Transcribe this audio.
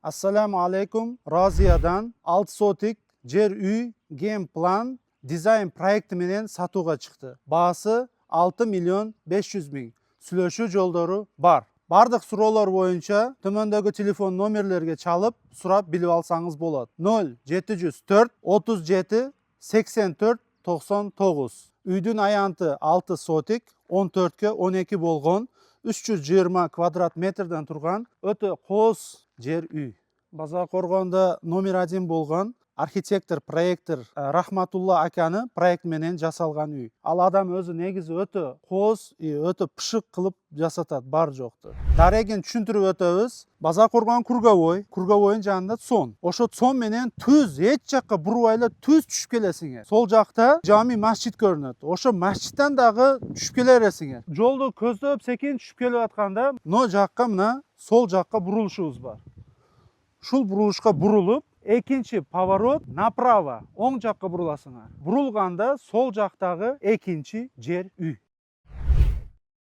Assalamu alaykum. Roziyadan 6 sotik jer uy game plan dizayn proyekti menen satuga chiqdi. Bahsi 6 million 500 ming. Сүйлөшүү жолдору бар. Бардык суроолор боюнча төмөндөгү телефон номерлерге чалып, сурап билип алсаңыз болот. 0704 37 84 99. Үйдүн аянты 6 сотик, 14 12 болгон, 320 квадрат метрден турган өтө кооз жер үй. Базаркоргондо номер 1 болгон архитектор, проектор Рахматулла аканы проект менен жасалган үй. Ал адам өзү негизи өтө кооз, өтө пышык кылып жасатат, бар жокту. Дарегин түшүндүрүп өтөбүз. Базаркоргон Кургабойдун жанында Цон. Ошо Цон менен түз эч жакка бурбай эле түз түшүп келесиңер. Сол жакта жами масжид көрүнөт. Ошо масжидтен дагы түшүп келе бересиңер. Жолду көздөп секин түшүп келип атканда, мына жакка мына сол жакка бурулушубуз бар. Ушул бурулушка бурулуп, экинчи поворот направо, оң жакка буруласыңар. Бурулганда сол жактагы экинчи жер үй.